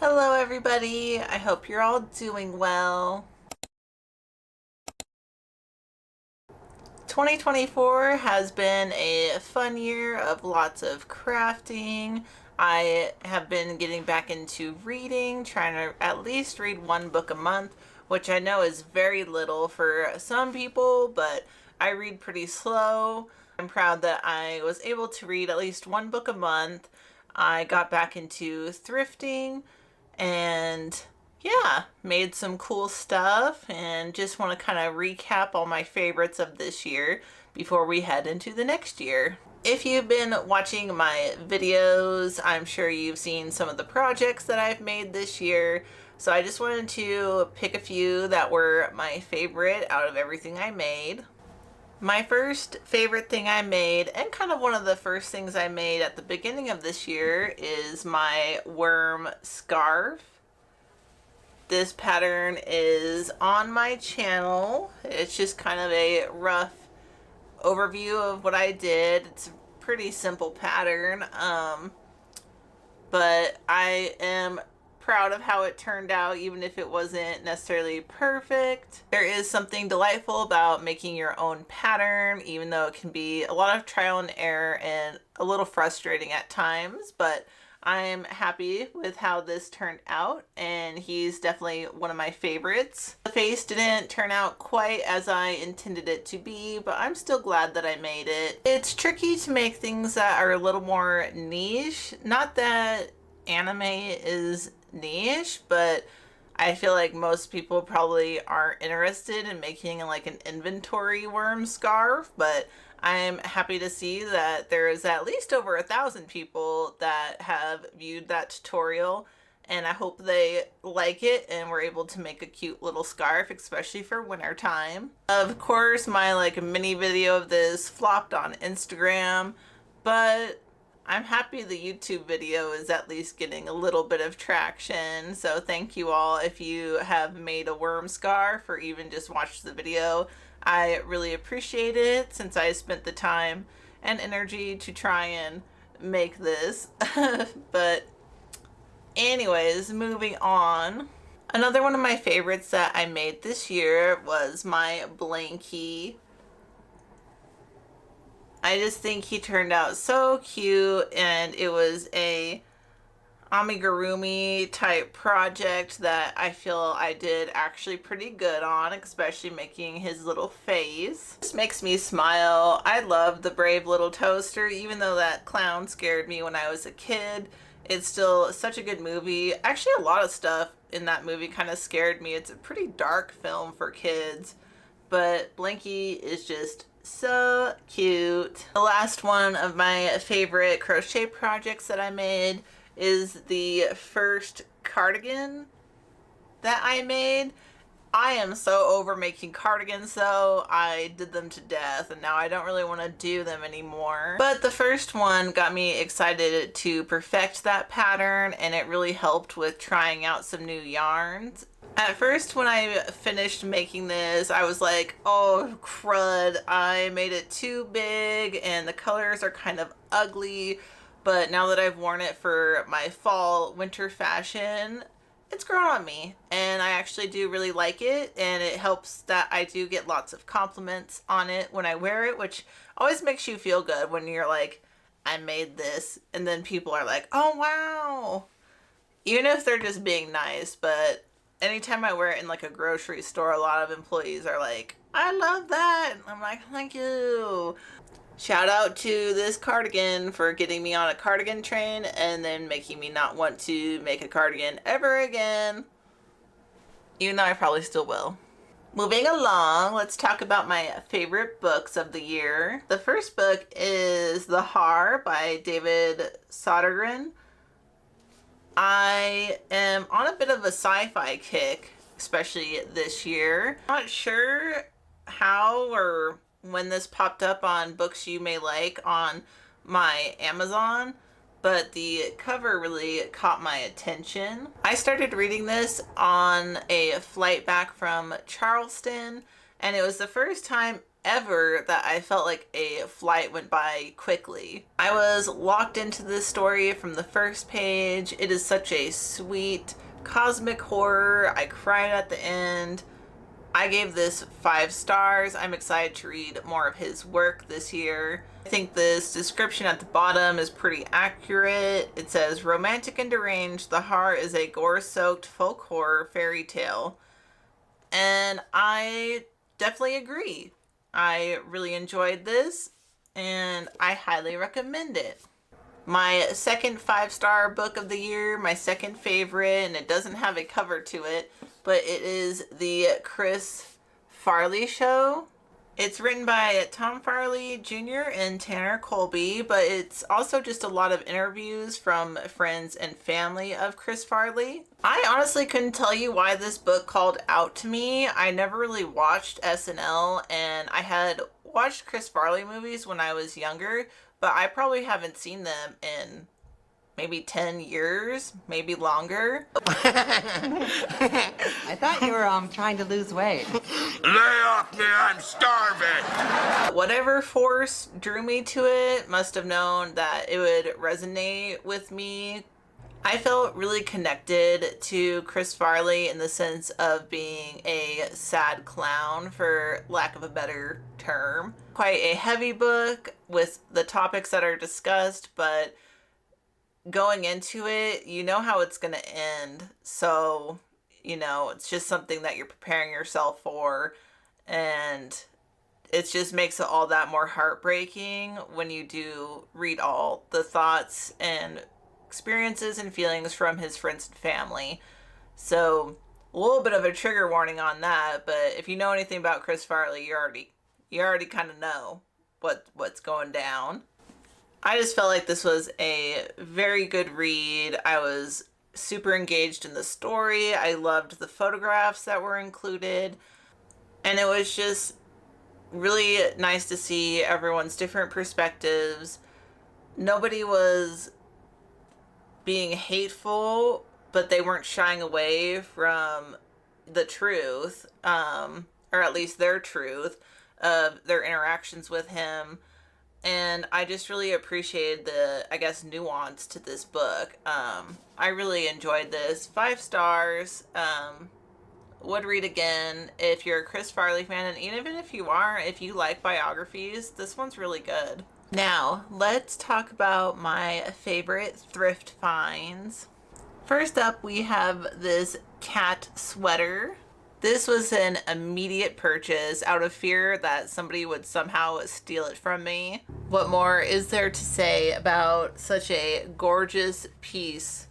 Hello everybody, I hope you're all doing well. 2024 has been a fun year of lots of crafting. I have been getting back into reading, trying to at least read one book a month, which I know is very little for some people, but I read pretty slow. I'm proud that I was able to read at least one book a month. I got back into thrifting and yeah, made some cool stuff and just want to kind of recap all my favorites of this year before we head into the next year. If you've been watching my videos, I'm sure you've seen some of the projects that I've made this year. So I just wanted to pick a few that were my favorite out of everything I made. My first favorite thing I made, and kind of one of the first things I made at the beginning of this year, is my worm scarf. This pattern is on my channel. It's just kind of a rough overview of what I did. It's a pretty simple pattern, but I am proud of how it turned out, even if it wasn't necessarily perfect. There is something delightful about making your own pattern, even though it can be a lot of trial and error and a little frustrating at times, but I'm happy with how this turned out, and he's definitely one of my favorites. The face didn't turn out quite as I intended it to be, but I'm still glad that I made it. It's tricky to make things that are a little more niche. Not that anime is niche, but I feel like most people probably aren't interested in making like an inventory worm scarf, but I'm happy to see that there is at least over 1,000 people that have viewed that tutorial, and I hope they like it and we're able to make a cute little scarf, especially for winter time. Of course, my like mini video of this flopped on Instagram, but I'm happy the YouTube video is at least getting a little bit of traction. So thank you all if you have made a worm scarf or even just watched the video. I really appreciate it since I spent the time and energy to try and make this. But anyways, moving on. Another one of my favorites that I made this year was my blankie. I just think he turned out so cute, and it was a amigurumi type project that I feel I did actually pretty good on, especially making his little face. This makes me smile. I love the Brave Little Toaster, even though that clown scared me when I was a kid. It's still such a good movie. Actually, a lot of stuff in that movie kind of scared me. It's a pretty dark film for kids, but Blanky is just so cute. The last one of my favorite crochet projects that I made is the first cardigan that I made. I am so over making cardigans though. I did them to death and now I don't really want to do them anymore. But the first one got me excited to perfect that pattern, and it really helped with trying out some new yarns. At first, when I finished making this, I was like, oh crud, I made it too big and the colors are kind of ugly. But now that I've worn it for my fall winter fashion, it's grown on me and I actually do really like it, and it helps that I do get lots of compliments on it when I wear it, which always makes you feel good when you're like, I made this, and then people are like, oh wow, even if they're just being nice. But anytime I wear it in like a grocery store, a lot of employees are like, I love that. I'm like, thank you. Shout out to this cardigan for getting me on a cardigan train and then making me not want to make a cardigan ever again, even though I probably still will. Moving along, let's talk about my favorite books of the year. The first book is The Har by David Sodergren. I am on a bit of a sci-fi kick, especially this year. Not sure how or when this popped up on Books You May Like on my Amazon, but the cover really caught my attention. I started reading this on a flight back from Charleston, and it was the first time ever that I felt like a flight went by quickly. I was locked into this story from the first page. It is such a sweet cosmic horror. I cried at the end. I gave this 5 stars. I'm excited to read more of his work this year. I think this description at the bottom is pretty accurate. It says, romantic and deranged, The Heart is a gore-soaked folk horror fairy tale. And I definitely agree. I really enjoyed this, and I highly recommend it. My second 5-star book of the year, my second favorite, and it doesn't have a cover to it, but it is the Chris Farley Show. It's written by Tom Farley Jr. and Tanner Colby, but it's also just a lot of interviews from friends and family of Chris Farley. I honestly couldn't tell you why this book called out to me. I never really watched SNL, and I had watched Chris Farley movies when I was younger, but I probably haven't seen them in maybe 10 years, maybe longer. I thought you were trying to lose weight. Lay off me, I'm starving! Whatever force drew me to it must have known that it would resonate with me. I felt really connected to Chris Farley in the sense of being a sad clown, for lack of a better term. Quite a heavy book with the topics that are discussed, but going into it, you know how it's going to end. So, you know, it's just something that you're preparing yourself for. And it just makes it all that more heartbreaking when you do read all the thoughts and experiences and feelings from his friends and family. So, a little bit of a trigger warning on that, but if you know anything about Chris Farley, you already kind of know what's going down. I just felt like this was a very good read. I was super engaged in the story. I loved the photographs that were included. And it was just really nice to see everyone's different perspectives. Nobody was being hateful, but they weren't shying away from the truth, or at least their truth of their interactions with him. And I just really appreciated the, I guess, nuance to this book. I really enjoyed this. 5 stars. Would read again if you're a Chris Farley fan, and even if you aren't, if you like biographies, this one's really good. Now, let's talk about my favorite thrift finds. First up, we have this cat sweater. This was an immediate purchase out of fear that somebody would somehow steal it from me. What more is there to say about such a gorgeous piece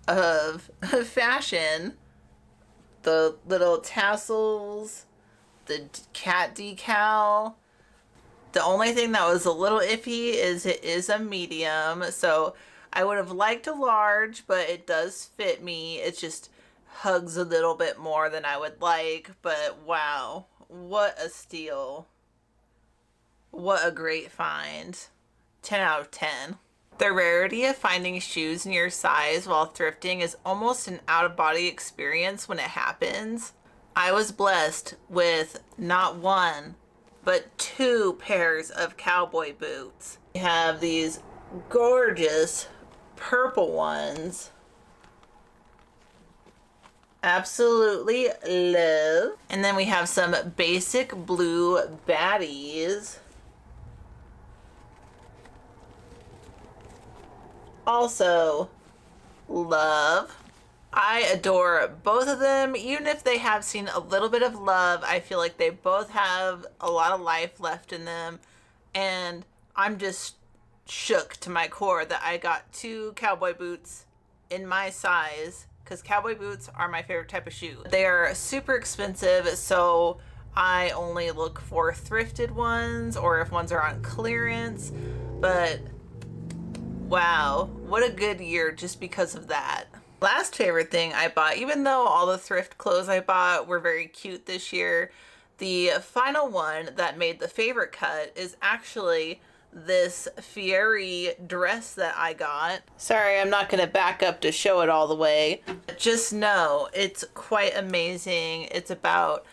of fashion? The little tassels, the cat decal. The only thing that was a little iffy is it is a medium, so I would have liked a large, but it does fit me. It just hugs a little bit more than I would like, but wow, what a steal. What a great find. 10 out of 10. The rarity of finding shoes in your size while thrifting is almost an out-of-body experience when it happens. I was blessed with not 1, but 2 pairs of cowboy boots. We have these gorgeous purple ones. Absolutely love. And then we have some basic blue baddies. Also love. I adore both of them. Even if they have seen a little bit of love, I feel like they both have a lot of life left in them. And I'm just shook to my core that I got 2 cowboy boots in my size, because cowboy boots are my favorite type of shoe. They are super expensive, so I only look for thrifted ones or if ones are on clearance. But wow, what a good year just because of that. Last favorite thing I bought, even though all the thrift clothes I bought were very cute this year, the final one that made the favorite cut is actually this Fieri dress that I got. Sorry, I'm not going to back up to show it all the way. Just know it's quite amazing. It's about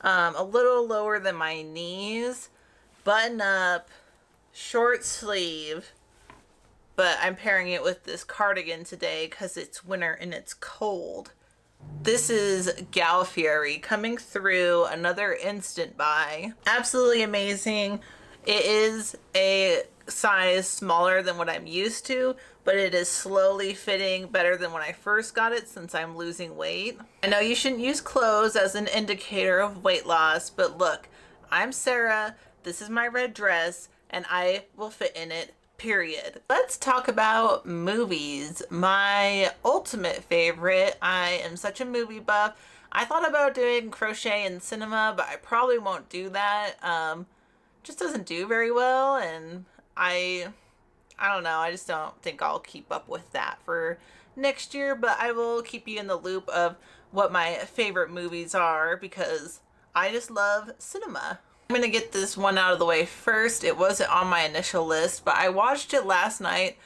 A little lower than my knees, button up, short sleeve, but I'm pairing it with this cardigan today because it's winter and it's cold. This is Gal Fury coming through, another instant buy. Absolutely amazing. It is a size smaller than what I'm used to, but it is slowly fitting better than when I first got it since I'm losing weight. I know you shouldn't use clothes as an indicator of weight loss, but look, I'm Sarah, this is my red dress, and I will fit in it, period. Let's talk about movies. My ultimate favorite. I am such a movie buff. I thought about doing crochet in cinema, but I probably won't do that. Just doesn't do very well, and I don't know, I just don't think I'll keep up with that for next year, but I will keep you in the loop of what my favorite movies are because I just love cinema. I'm gonna get this one out of the way first. It wasn't on my initial list, but I watched it last night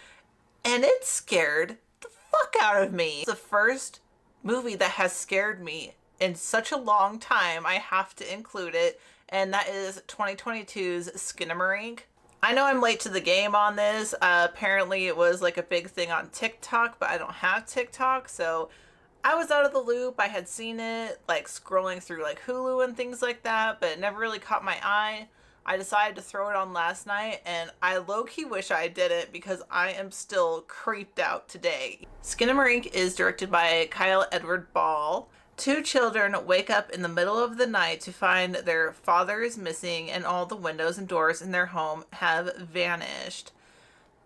and it scared the fuck out of me. It's the first movie that has scared me in such a long time. I have to include it, and that is 2022's Skinamarink. I know I'm late to the game on this. Apparently it was like a big thing on TikTok, but I don't have TikTok, so I was out of the loop. I had seen it like scrolling through like Hulu and things like that, but it never really caught my eye. I decided to throw it on last night, and I low-key wish I did it because I am still creeped out today. Skinamarink is directed by Kyle Edward Ball. Two children wake up in the middle of the night to find their father is missing and all the windows and doors in their home have vanished.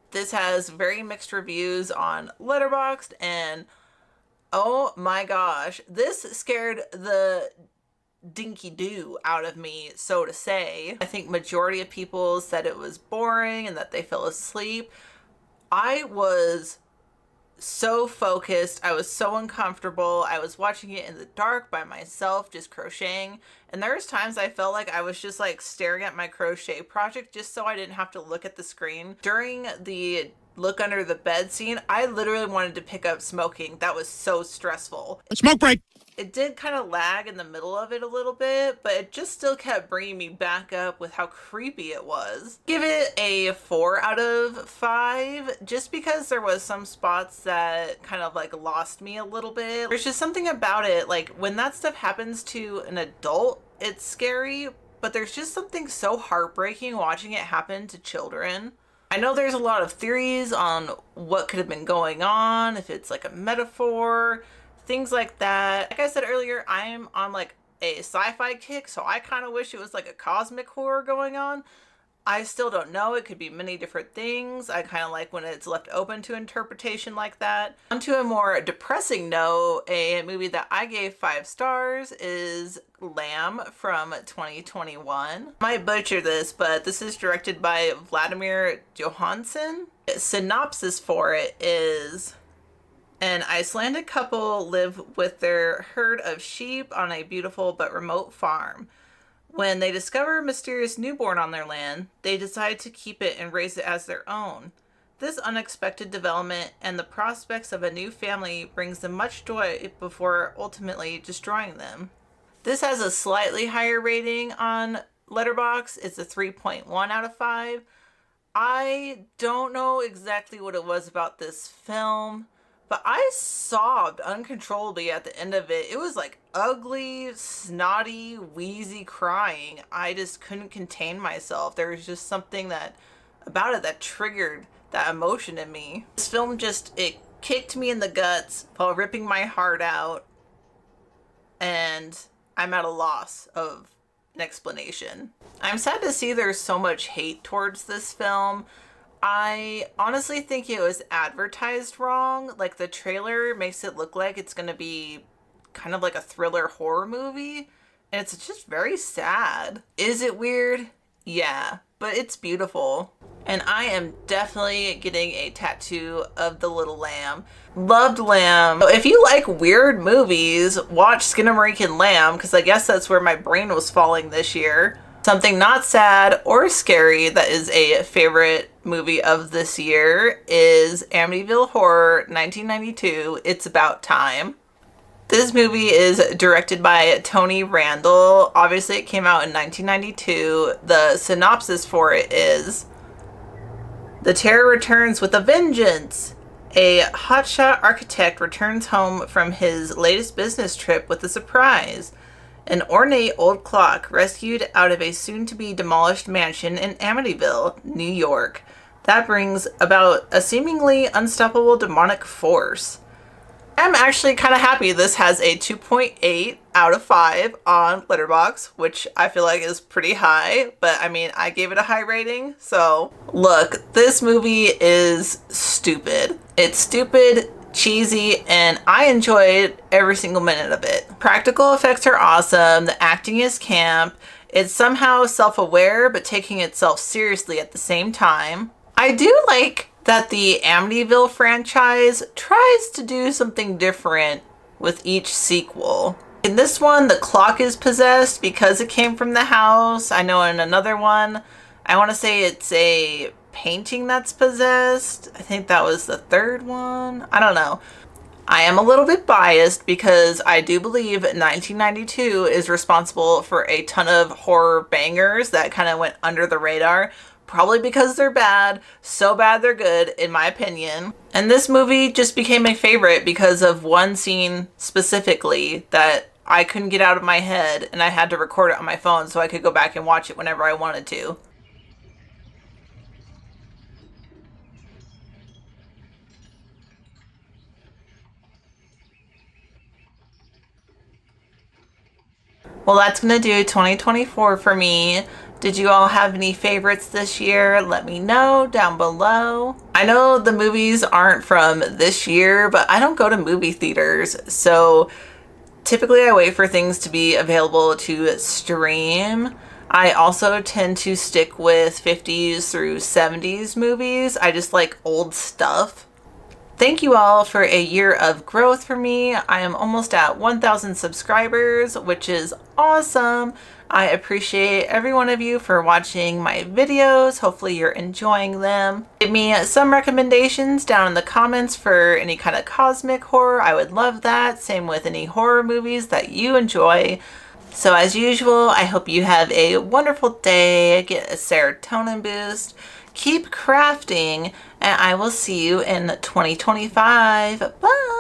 This has very mixed reviews on Letterboxd, and oh my gosh, this scared the dinky doo out of me, so to say. I think majority of people said it was boring and that they fell asleep. I was so focused. I was so uncomfortable. I was watching it in the dark by myself, just crocheting. And there was times I felt like I was just like staring at my crochet project just so I didn't have to look at the screen. During the look under the bed scene, I literally wanted to pick up smoking. That was so stressful. Smoke break! It did kind of lag in the middle of it a little bit, but it just still kept bringing me back up with how creepy it was. Give it a 4 out of 5, just because there was some spots that kind of like lost me a little bit. There's just something about it, like when that stuff happens to an adult, it's scary, but there's just something so heartbreaking watching it happen to children. I know there's a lot of theories on what could have been going on, if it's like a metaphor, things like that. Like I said earlier, I'm on like a sci-fi kick, so I kind of wish it was like a cosmic horror going on. I still don't know. It could be many different things. I kind of like when it's left open to interpretation like that. On to a more depressing note, a movie that I gave 5 stars is Lamb from 2021. I might butcher this, but this is directed by Vladimir Johansson. Synopsis for it is: an Icelandic couple live with their herd of sheep on a beautiful but remote farm. When they discover a mysterious newborn on their land, they decide to keep it and raise it as their own. This unexpected development and the prospects of a new family brings them much joy before ultimately destroying them. This has a slightly higher rating on Letterboxd. It's a 3.1 out of 5. I don't know exactly what it was about this film, but I sobbed uncontrollably at the end of it. It was like ugly, snotty, wheezy crying. I just couldn't contain myself. There was just something that about it that triggered that emotion in me. This film it kicked me in the guts while ripping my heart out, and I'm at a loss of an explanation. I'm sad to see there's so much hate towards this film. I honestly think it was advertised wrong. Like the trailer makes it look like it's gonna be kind of like a thriller horror movie, and it's just very sad. Is it weird? Yeah, but it's beautiful. And I am definitely getting a tattoo of the little lamb. Loved Lamb. If you like weird movies, watch Skinamarink and Lamb, because I guess that's where my brain was falling this year. Something not sad or scary that is a favorite movie of this year is Amityville Horror 1992, It's About Time. This movie is directed by Tony Randall. Obviously, it came out in 1992. The synopsis for it is: the terror returns with a vengeance. A hotshot architect returns home from his latest business trip with a surprise. An ornate old clock rescued out of a soon-to-be demolished mansion in Amityville, New York. That brings about a seemingly unstoppable demonic force. I'm actually kind of happy this has a 2.8 out of 5 on Letterboxd, which I feel like is pretty high, but I mean, I gave it a high rating, so look, this movie is stupid. It's stupid, cheesy, and I enjoyed every single minute of it. Practical effects are awesome, the acting is camp, it's somehow self-aware but taking itself seriously at the same time. I do like that the Amityville franchise tries to do something different with each sequel. In this one, the clock is possessed because it came from the house. I know in another one, I want to say it's a painting that's possessed. I think that was the third one. I don't know. I am a little bit biased because I do believe 1992 is responsible for a ton of horror bangers that kind of went under the radar. Probably because they're bad, so bad they're good, in my opinion. And this movie just became my favorite because of one scene specifically that I couldn't get out of my head, and I had to record it on my phone so I could go back and watch it whenever I wanted to. Well, that's gonna do 2024 for me. Did you all have any favorites this year? Let me know down below. I know the movies aren't from this year, but I don't go to movie theaters, so typically I wait for things to be available to stream. I also tend to stick with 50s through 70s movies. I just like old stuff. Thank you all for a year of growth for me. I am almost at 1,000 subscribers, which is awesome. I appreciate every one of you for watching my videos. Hopefully you're enjoying them. Give me some recommendations down in the comments for any kind of cosmic horror. I would love that. Same with any horror movies that you enjoy. So as usual, I hope you have a wonderful day. Get a serotonin boost. Keep crafting, and I will see you in 2025. Bye!